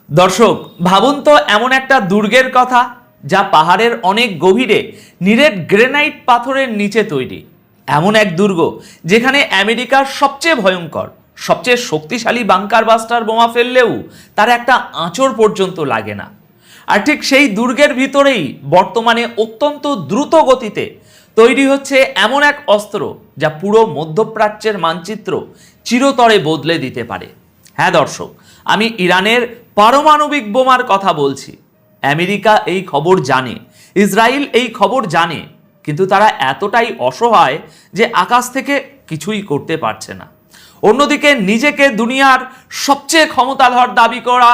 দর্শক ভাবুন তো এমন একটা দুর্গের কথা যা পাহাড়ের অনেক গভীরে নিরেট গ্রেনাইট পাথরের নিচে তৈরি। এমন এক দুর্গ যেখানে আমেরিকার সবচেয়ে ভয়ঙ্কর সবচেয়ে শক্তিশালী বাংকার বাস্টার বোমা ফেললেও তার একটা আঁচড় পর্যন্ত লাগে না। আর ঠিক সেই দুর্গের ভিতরেই বর্তমানে অত্যন্ত দ্রুত গতিতে তৈরি হচ্ছে এমন এক অস্ত্র যা পুরো মধ্যপ্রাচ্যের মানচিত্র চিরতরে বদলে দিতে পারে। হ্যাঁ দর্শক, আমি ইরানের পারমাণবিক বোমার কথা বলছি। আমেরিকা এই খবর জানে, ইসরায়েল এই খবর জানে, কিন্তু তারা এতটাই অসহায় যে আকাশ থেকে কিছুই করতে পারছে না। অন্যদিকে নিজেকে দুনিয়ার সবচেয়ে ক্ষমতাধর দাবি করা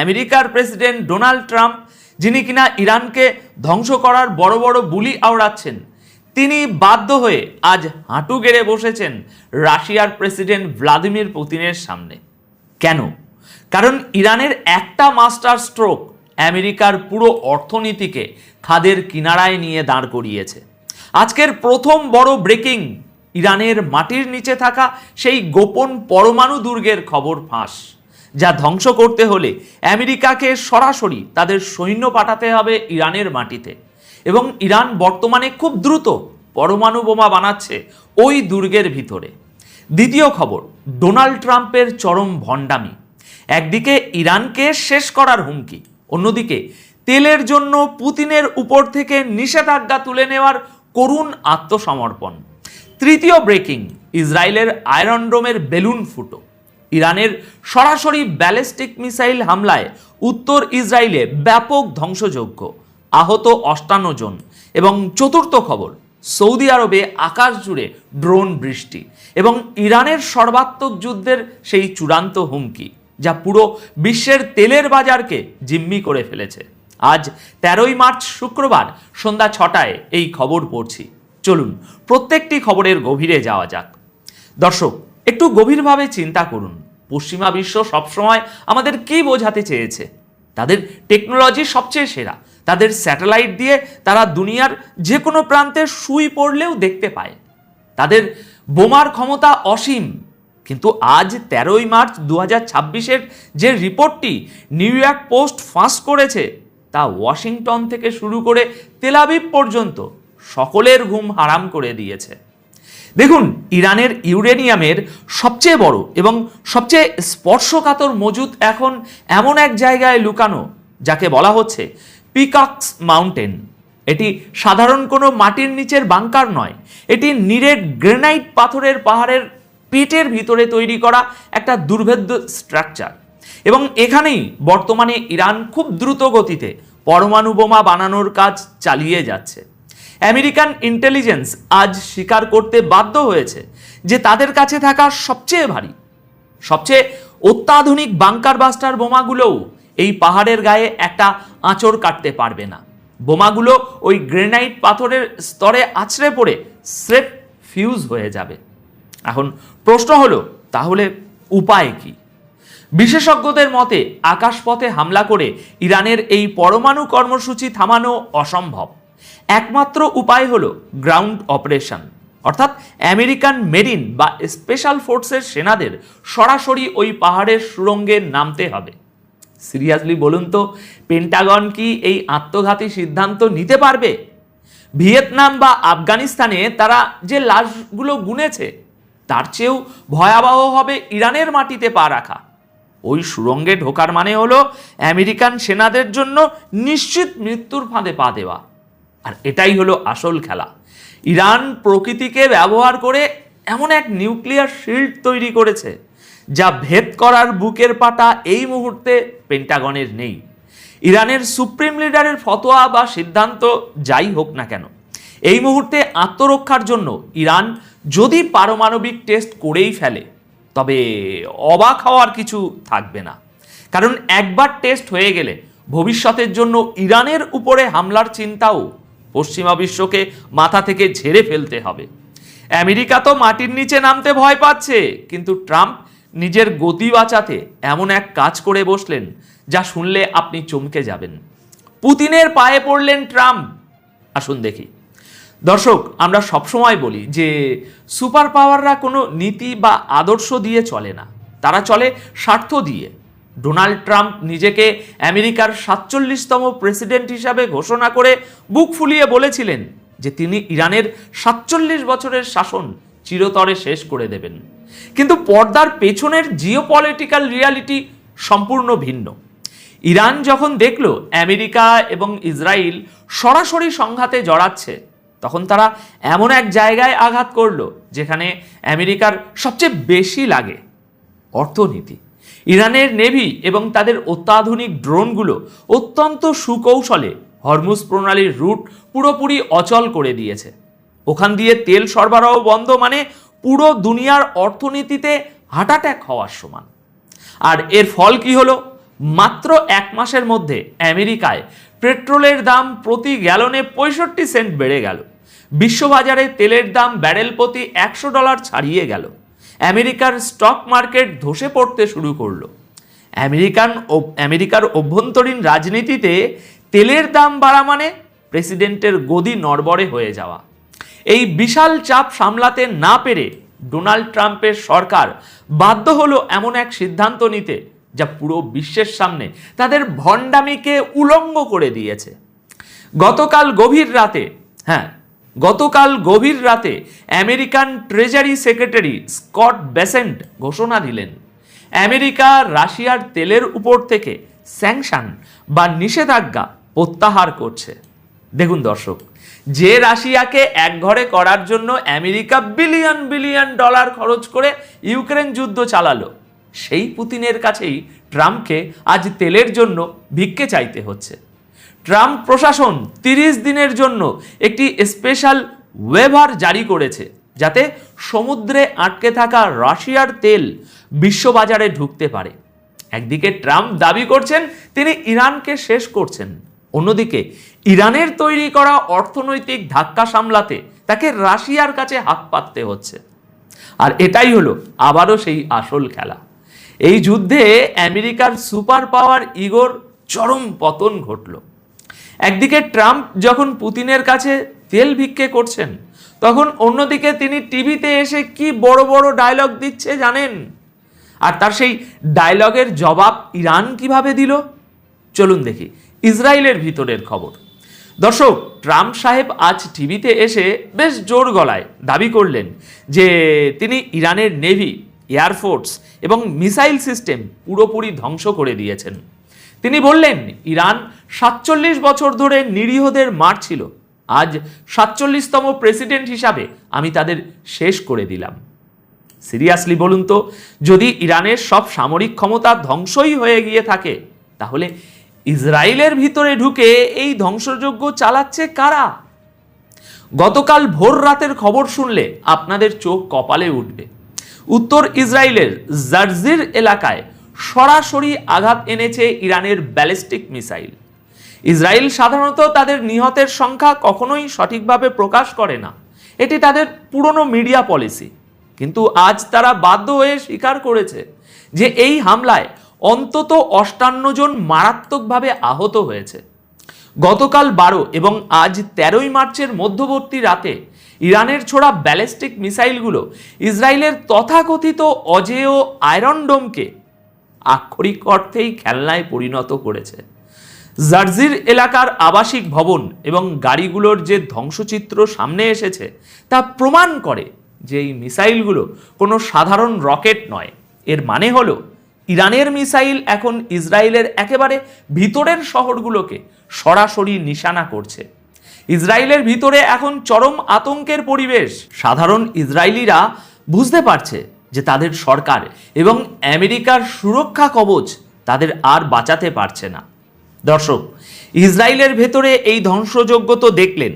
আমেরিকার প্রেসিডেন্ট ডোনাল্ড ট্রাম্প, যিনি কিনা ইরানকে ধ্বংস করার বড় বড় বুলি আওড়াচ্ছেন, তিনি বাধ্য হয়ে আজ হাঁটু গেড়ে বসেছেন রাশিয়ার প্রেসিডেন্ট ভ্লাদিমির পুতিনের সামনে। কেন? কারণ ইরানের একটা মাস্টার স্ট্রোক আমেরিকার পুরো অর্থনীতিকে খাদের কিনারায় নিয়ে দাঁড় করিয়েছে। আজকের প্রথম বড় ব্রেকিং, ইরানের মাটির নিচে থাকা সেই গোপন পরমাণু দুর্গের খবর ফাঁস, যা ধ্বংস করতে হলে আমেরিকাকে সরাসরি তাদের সৈন্য পাঠাতে হবে ইরানের মাটিতে। এবং ইরান বর্তমানে খুব দ্রুত পরমাণু বোমা বানাচ্ছে ওই দুর্গের ভিতরে। দ্বিতীয় খবর, ডোনাল্ড ট্রাম্পের চরম ভণ্ডামি। একদিকে ইরানকে শেষ করার হুমকি, অন্যদিকে তেলের জন্য পুতিনের উপর থেকে নিষেধাজ্ঞা তুলে নেওয়ার করুণ আত্মসমর্পণ। তৃতীয় ব্রেকিং, ইসরায়েলের আয়রন ডোমের বেলুন ফুটো। ইরানের সরাসরি ব্যালিস্টিক মিসাইল হামলায় উত্তর ইসরায়েলে ব্যাপক ধ্বংসযজ্ঞ, আহত 58 জন। এবং চতুর্থ খবর, সৌদি আরবে আকাশ জুড়ে ড্রোন বৃষ্টি এবং ইরানের সর্বাত্মক যুদ্ধের সেই চূড়ান্ত হুমকি, যা পুরো বিশ্বের তেলের বাজারকে জিম্মি করে ফেলেছে। আজ 13ই মার্চ শুক্রবার সন্ধ্যা 6টায় এই খবর পড়ছি। চলুন প্রত্যেকটি খবরের গভীরে যাওয়া যাক। দর্শক, একটু গভীরভাবে চিন্তা করুন, পশ্চিমা বিশ্ব সবসময় আমাদের কি বোঝাতে চেয়েছে? তাদের টেকনোলজি সবচেয়ে সেরা, তাদের স্যাটেলাইট দিয়ে তারা দুনিয়ার যে কোনো প্রান্তে সুই পড়লেও দেখতে পায়, তাদের বোমার ক্ষমতা অসীম। কিন্তু আজ 13ই মার্চ 2026-এর যে রিপোর্টটি নিউ ইয়র্ক পোস্ট ফাঁস করেছে, তা ওয়াশিংটন থেকে শুরু করে তেল আবিব পর্যন্ত সকলের ঘুম হারাম করে দিয়েছে। দেখুন, ইরানের ইউরেনিয়ামের সবচেয়ে বড় এবং সবচেয়ে স্পর্শকাতর মজুদ এখন এমন এক জায়গায় লুকানো, যাকে বলা হচ্ছে পিকক্স মাউন্টেন। এটি সাধারণ কোনো মাটির নিচের বাংকার নয়, এটি নিরেট গ্রেনাইট পাথরের পাহাড়ের পেটের ভিতরে তৈরি করা একটা দুর্ভেদ্য স্ট্রাকচার। এবং এখানেই বর্তমানে ইরান খুব দ্রুত গতিতে পরমাণু বোমা বানানোর কাজ চালিয়ে যাচ্ছে। আমেরিকান ইন্টেলিজেন্স আজ স্বীকার করতে বাধ্য হয়েছে যে তাদের কাছে থাকা সবচেয়ে ভারী, সবচেয়ে অত্যাধুনিক বাংকার বাস্টার বোমাগুলোও এই পাহাড়ের গায়ে একটা আঁচড় কাটতে পারবে না। বোমাগুলো ওই গ্রেনাইট পাথরের স্তরে আছড়ে পড়ে স্রেফ ফিউজ হয়ে যাবে। এখন প্রশ্ন হলো, তাহলে উপায় কি? বিশেষজ্ঞদের মতে আকাশপথে হামলা করে ইরানের এই পরমাণু কর্মসূচি থামানো অসম্ভব। একমাত্র উপায় হলো গ্রাউন্ড অপারেশন, অর্থাৎ আমেরিকান মেরিন বা স্পেশাল ফোর্সের সেনাদের সরাসরি ওই পাহাড়ের সুড়ঙ্গে নামতে হবে। সিরিয়াসলি বলুন তো, পেন্টাগন কি এই আত্মঘাতী সিদ্ধান্ত নিতে পারবে? ভিয়েতনাম বা আফগানিস্তানে তারা যে লাশগুলো গুনেছে, তার চেয়েও ভয়াবহ হবে ইরানের মাটিতে পা রাখা। ওই সুড়ঙ্গে ঢোকার মানে হলো আমেরিকান সেনাদের জন্য নিশ্চিত মৃত্যুর ফাঁদে পা দেওয়া। আর এটাই হলো আসল খেলা। ইরান প্রকৃতিকে ব্যবহার করে এমন এক নিউক্লিয়ার শিল্ড তৈরি করেছে, যা ভেদ করার বুকের পাটা এই মুহূর্তে পেন্টাগনের নেই। ইরানের সুপ্রিম লিডারের ফতোয়া বা সিদ্ধান্ত যাই হোক না কেন, এই মুহূর্তে আত্মরক্ষার জন্য ইরান যদি পারমাণবিক টেস্ট করেই ফেলে, তবে অবাক হওয়ার কিছু থাকবে না। কারণ একবার টেস্ট হয়ে গেলে ভবিষ্যতের জন্য ইরানের উপরে হামলার চিন্তাও পশ্চিমা বিশ্বকে মাথা থেকে ঝেড়ে ফেলতে হবে। আমেরিকা তো মাটির নিচে নামতে ভয় পাচ্ছে, কিন্তু ট্রাম্প নিজের গতি বাঁচাতে এমন এক কাজ করে বসলেন যা শুনলে আপনি চমকে যাবেন। পুতিনের পায়ে পড়লেন ট্রাম্প। আসুন দেখি। দর্শক, আমরা সবসময় বলি যে সুপার পাওয়াররা কোনো নীতি বা আদর্শ দিয়ে চলে না, তারা চলে স্বার্থ দিয়ে। ডোনাল্ড ট্রাম্প নিজেকে আমেরিকার 47তম প্রেসিডেন্ট হিসাবে ঘোষণা করে বুক ফুলিয়ে বলেছিলেন যে তিনি ইরানের 47 বছরের শাসন চিরতরে শেষ করে দেবেন। কিন্তু পর্দার পেছনের জিওপলিটিক্যাল রিয়ালিটি সম্পূর্ণ ভিন্ন। ইরান যখন দেখল আমেরিকা এবং ইসরায়েল সরাসরি সংঘাতে জড়াচ্ছে, তখন তারা এমন এক জায়গায় আঘাত করলো যেখানে আমেরিকার সবচেয়ে বেশি লাগে, অর্থনীতি। ইরানের নেভি এবং তাদের অত্যাধুনিক ড্রোনগুলো অত্যন্ত সুকৌশলে হরমুজ প্রণালীর রুট পুরোপুরি অচল করে দিয়েছে। ওখান দিয়ে তেল সরবরাহ বন্ধ মানে পুরো দুনিয়ার অর্থনীতিতে হার্ট অ্যাটাক হওয়ার সমান। আর এর ফল কি হলো? মাত্র 1 মাসের মধ্যে আমেরিকায় পেট্রোলের দাম প্রতি গ্যালনে 65 সেন্ট বেড়ে গেল। বিশ্ববাজারে তেলের দাম ব্যারেল প্রতি $100 ছাড়িয়ে গেল। আমেরিকার স্টক মার্কেট ধসে পড়তে শুরু করলো। আমেরিকার অভ্যন্তরীণ রাজনীতিতে তেলের দাম বাড়া মানে প্রেসিডেন্টের গদি নড়বড়ে হয়ে যাওয়া। এই বিশাল চাপ সামলাতে না পেরে ডোনাল্ড ট্রাম্পের সরকার বাধ্য হলো এমন এক সিদ্ধান্ত নিতে যা পুরো বিশ্বের সামনে তাদের ভণ্ডামিকে উলঙ্গ করে দিয়েছে। গতকাল গভীর রাতে American treasury secretary Scott Bessent ঘোষণা দিলেন আমেরিকা রাশিয়ার তেলের উপর থেকে স্যাংশন বা নিষেধাজ্ঞা প্রত্যাহার করছে। দেখুন দর্শক, যে রাশিয়াকে একঘরে করার জন্য আমেরিকা বিলিয়ন বিলিয়ন ডলার খরচ করে ইউক্রেন যুদ্ধ চালালো, সেই পুতিনের কাছেই ট্রাম্পকে আজ তেলের জন্য ভিক্ষে চাইতে হচ্ছে। ট্রাম্প প্রশাসন 30 দিনের জন্য একটি স্পেশাল ওয়েভার জারি করেছে যাতে সমুদ্রে আটকে থাকা রাশিয়ার তেল বিশ্ববাজারে ঢুকতে পারে। একদিকে ট্রাম্প দাবি করছেন তিনি ইরানকে শেষ করছেন, অন্যদিকে ইরানের তৈরি করা অর্থনৈতিক ধাক্কা সামলাতে তাকে রাশিয়ার কাছে হাত পাততে হচ্ছে। আর এটাই হলো আবারও সেই আসল খেলা। এই যুদ্ধে আমেরিকার সুপার পাওয়ার ইগোর চরম পতন ঘটল। একদিকে ট্রাম্প যখন পুতিনের কাছে তেল ভিক্ষে করছেন, তখন অন্যদিকে তিনি টিভিতে এসে কি বড় বড় ডায়লগ দিচ্ছে জানেন? আর তার সেই ডায়লগের জবাব ইরান কিভাবে দিল চলুন দেখি। ইসরায়েলের ভিতরের খবর। দর্শক, ট্রাম্প সাহেব আজ টিভিতে এসে বেশ জোর গলায় দাবি করলেন যে তিনি ইরানের নেভি, এয়ারফোর্স এবং মিসাইল সিস্টেম পুরোপুরি ধ্বংস করে দিয়েছেন। তিনি বললেন ইরান 47 বছর ধরে নিরীহদের মারছিল, আজ 47তম প্রেসিডেন্ট হিসাবে আমি তাদের শেষ করে দিলাম। সিরিয়াসলি বলুন তো, যদি ইরানের সব সামরিক ক্ষমতা ধ্বংসই হয়ে গিয়ে থাকে, তাহলে ইসরায়েলের ভিতরে ঢুকে এই ধ্বংসযজ্ঞ চালাচ্ছে কারা? গতকাল ভোর রাতের খবর শুনলে আপনাদের চোখ কপালে উঠবে। উত্তর ইসরায়েলের জার্জির এলাকায় সরাসরি আঘাত এনেছে ইরানের ব্যালিস্টিক মিসাইল। ইসরায়েল সাধারণত তাদের নিহতের সংখ্যা কখনোই সঠিকভাবে প্রকাশ করে না, এটি তাদের পুরনো মিডিয়া পলিসি। কিন্তু আজ তারা বাধ্য হয়ে স্বীকার করেছে যে এই হামলায় অন্তত 58 জন মারাত্মকভাবে আহত হয়েছে। গতকাল 12 এবং আজ 13 মার্চের মধ্যবর্তী রাতে ইরানের ছোড়া ব্যালিস্টিক মিসাইলগুলো ইসরায়েলের তথাকথিত অজেয় আয়রন ডোমকে আক্ষরিক অর্থেই খেলনায় পরিণত করেছে। জার্জির এলাকার আবাসিক ভবন এবং গাড়িগুলোর যে ধ্বংসচিত্র সামনে এসেছে তা প্রমাণ করে যে এই মিসাইলগুলো কোনো সাধারণ রকেট নয়। এর মানে হলো ইরানের মিসাইল এখন ইসরায়েলের একেবারে ভিতরের শহরগুলোকে সরাসরি নিশানা করছে। ইসরায়েলের ভিতরে এখন চরম আতঙ্কের পরিবেশ। সাধারণ ইসরায়েলিরা বুঝতে পারছে যে তাদের সরকার এবং আমেরিকার সুরক্ষা কবচ তাদের আর বাঁচাতে পারছে না। দর্শক, ইসরায়েলের ভেতরে এই ধ্বংসযজ্ঞ তো দেখলেন,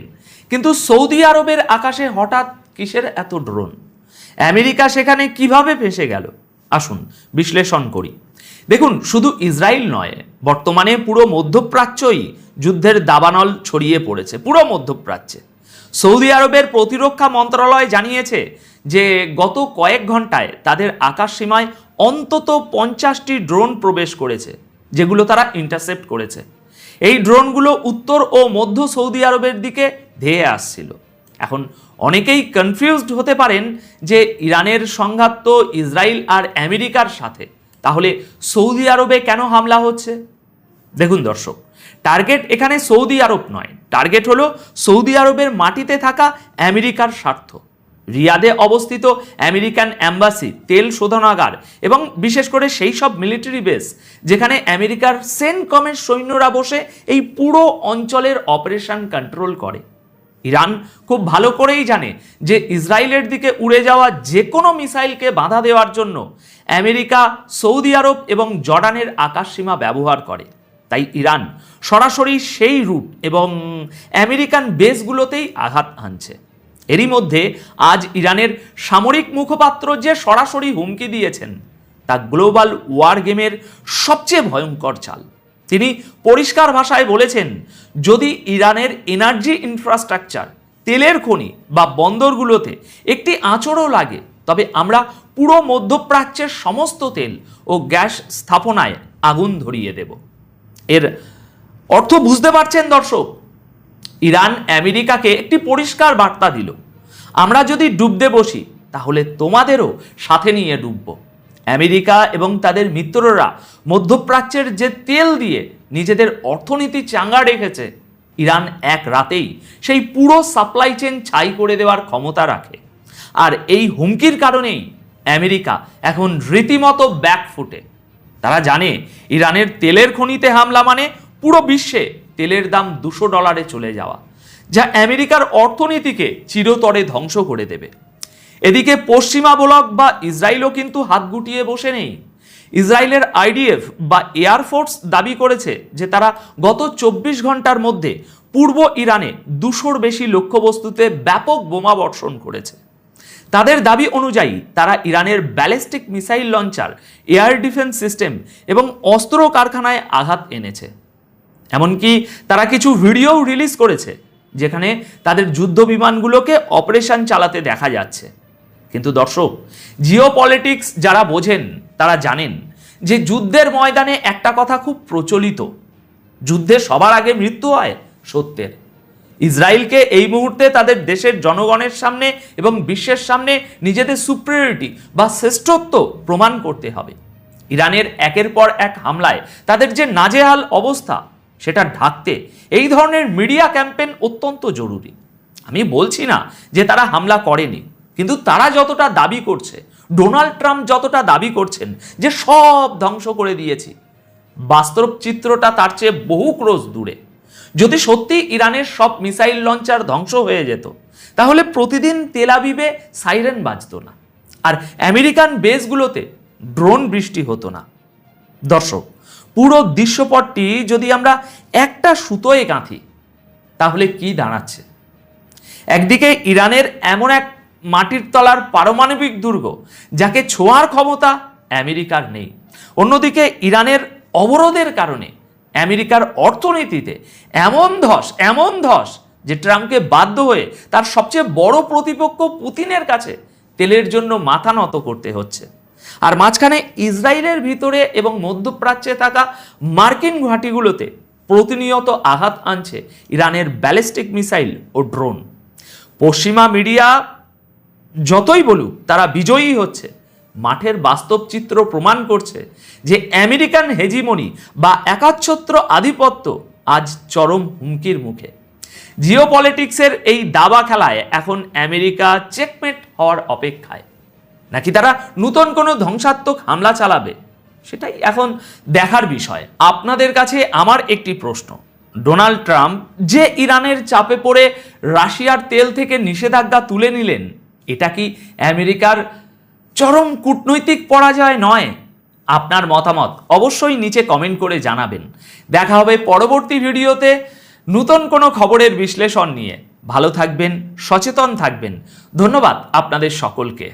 কিন্তু সৌদি আরবের আকাশে হঠাৎ কিসের এত ড্রোন? আমেরিকা সেখানে কিভাবে ফেঁসে গেল? আসুন বিশ্লেষণ করি। দেখুন, শুধু ইসরায়েল নয়, বর্তমানে পুরো মধ্যপ্রাচ্যই যুদ্ধের দাবানল ছড়িয়ে পড়েছে। পুরো মধ্যপ্রাচ্যে সৌদি আরবের প্রতিরক্ষা মন্ত্রণালয় জানিয়েছে যে গত কয়েক ঘন্টায় তাদের আকাশ সীমায় অন্তত 50টি ড্রোন প্রবেশ করেছে, যেগুলো তারা ইন্টারসেপ্ট করেছে। এই ড্রোনগুলো উত্তর ও মধ্য সৌদি আরবের দিকে ধেয়ে আসছিল। এখন অনেকেই কনফিউজড হতে পারেন যে ইরানের সংঘাত তো ইসরায়েল আর আমেরিকার সাথে, তাহলে সৌদি আরবে কেন হামলা হচ্ছে? দেখুন দর্শক, টার্গেট এখানে সৌদি আরব নয়, টার্গেট হলো সৌদি আরবের মাটিতে থাকা আমেরিকার স্বার্থ। রিয়াদে অবস্থিত আমেরিকান অ্যাম্বাসি, তেল শোধনাগার এবং বিশেষ করে সেই সব মিলিটারি বেস যেখানে আমেরিকার সেন্টকমের সৈন্যরা বসে এই পুরো অঞ্চলের অপারেশন কন্ট্রোল করে। ইরান খুব ভালো করেই জানে যে ইসরায়েলের দিকে উড়ে যাওয়া যে কোনো মিসাইলকে বাধা দেওয়ার জন্য আমেরিকা, সৌদি আরব এবং জর্ডানের আকাশসীমা ব্যবহার করে। তাই ইরান সরাসরি সেই রুট এবং আমেরিকান বেসগুলোতেই আঘাত হানছে। এরই মধ্যে আজ ইরানের সামরিক মুখপাত্র যে সরাসরি হুমকি দিয়েছেন তা গ্লোবাল ওয়ার গেমের সবচেয়ে ভয়ঙ্কর চাল। তিনি পরিষ্কার ভাষায় বলেছেন, যদি ইরানের এনার্জি ইনফ্রাস্ট্রাকচার, তেলের খনি বা বন্দরগুলোতে একটি আঁচড়ও লাগে তবে আমরা পুরো মধ্যপ্রাচ্যের সমস্ত তেল ও গ্যাস স্থাপনায় আগুন ধরিয়ে দেব। এর অর্থ বুঝতে পারছেন দর্শক? ইরান আমেরিকাকে একটি পরিষ্কার বার্তা দিল, আমরা যদি ডুবতে বসি তাহলে তোমাদেরও সাথে নিয়ে ডুবব। আমেরিকা এবং তাদের মিত্ররা মধ্যপ্রাচ্যের যে তেল দিয়ে নিজেদের অর্থনীতি চাঙ্গা রেখেছে, ইরান এক রাতেই সেই পুরো সাপ্লাই চেন ছাই করে দেওয়ার ক্ষমতা রাখে। আর এই হুমকির কারণেই আমেরিকা এখন রীতিমতো ব্যাকফুটে। তারা জানে ইরানের তেলের খনিতে হামলা মানে পুরো বিশ্বে তেলের দাম $200 চলে যাওয়া, যা আমেরিকার অর্থনীতিকে চিরতরে ধ্বংস করে দেবে। এদিকে পশ্চিমা ব্লক বা ইসরায়েলও কিন্তু হাত গুটিয়ে বসে নেই। ইসরায়েলের আইডিএফ বা এয়ারফোর্স দাবি করেছে যে তারা গত 24 ঘন্টার মধ্যে পূর্ব ইরানে 200-র বেশি লক্ষ্যবস্তুতে ব্যাপক বোমা বর্ষণ করেছে। তাদের দাবি অনুযায়ী তারা ইরানের ballistic missile launcher, air defence system এবং অস্ত্র কারখানায় আঘাত এনেছে। এমনকি তারা কিছু ভিডিও রিলিজ করেছে যেখানে তাদের যুদ্ধ বিমানগুলোকে অপারেশন চালাতে দেখা যাচ্ছে। কিন্তু দর্শক, জিওপলিটিক্স যারা বোঝেন তারা জানেন যে যুদ্ধের ময়দানে একটা কথা খুব প্রচলিত, যুদ্ধে সবার আগে মৃত্যু হয় সত্যের। ইসরায়েলকে এই মুহূর্তে তাদের দেশের জনগণের সামনে এবং বিশ্বের সামনে নিজেদের সুপ্রিয়রিটি বা শ্রেষ্ঠত্ব প্রমাণ করতে হবে। ইরানের একের পর এক হামলায় তাদের যে নাজেহাল অবস্থা সেটা ঢাকতে এই ধরনের মিডিয়া ক্যাম্পেইন অত্যন্ত জরুরি। আমি বলছি না যে তারা হামলা করেনি, কিন্তু তারা যতটা দাবি করছে, ডোনাল্ড ট্রাম্প যতটা দাবি করছেন যে সব ধ্বংস করে দিয়েছি, বাস্তব চিত্রটা তার চেয়ে বহু ক্রোশ দূরে। যদি সত্যি ইরানের সব মিসাইল লঞ্চার ধ্বংস হয়ে যেত তাহলে প্রতিদিন তেল আবিবে সাইরেন বাজতো না, আর আমেরিকান বেসগুলোতে ড্রোন বৃষ্টি হতো না। দর্শক, পুরো দৃশ্যপটটি যদি আমরা একটা সুতোয় গাঁথি তাহলে কি দাঁড়াচ্ছে? একদিকে ইরানের এমন এক মাটির তলার পারমাণবিক দুর্গ যাকে ছোঁয়ার ক্ষমতা আমেরিকার নেই। অন্যদিকে ইরানের অবরোধের কারণে আমেরিকার অর্থনীতিতে এমন ধস যে ট্রাম্পকে বাধ্য হয়ে তার সবচেয়ে বড় প্রতিপক্ষ পুতিনের কাছে তেলের জন্য মাথা নত করতে হচ্ছে। আর মাঝখানে ইসরায়েলের ভিতরে এবং মধ্যপ্রাচ্যে থাকা মার্কিন ঘাঁটিগুলোতে প্রতিনিয়ত আঘাত আনছে ইরানের ব্যালিস্টিক মিসাইল ও ড্রোন। পশ্চিমা মিডিয়া যতই বলুক তারা বিজয়ী হচ্ছে, মাঠের বাস্তব চিত্র প্রমাণ করছে যে আমেরিকান হেজিমনি বা একাচ্ছত্র আধিপত্য আজ চরম হুমকির মুখে। জিওপলিটিক্সের এই দাবা খেলায় এখন আমেরিকা চেকমেট হওয়ার অপেক্ষায়, নাকি তারা নতুন কোনো ধ্বংসাত্মক হামলা চালাবে, সেটাই এখন দেখার বিষয়। আপনাদের কাছে আমার একটি প্রশ্ন, ডোনাল্ড ট্রাম্প যে ইরানের চাপে পড়ে রাশিয়ার তেল থেকে নিষেধাজ্ঞা তুলে নিলেন, এটা কি আমেরিকার চরম কূটনৈতিক পরাজয় নয়? আপনার মতামত অবশ্যই নিচে কমেন্ট করে জানাবেন। দেখা হবে পরবর্তী ভিডিওতে নতুন কোনো খবরের বিশ্লেষণ নিয়ে। ভালো থাকবেন, সচেতন থাকবেন। ধন্যবাদ আপনাদের সকলকে।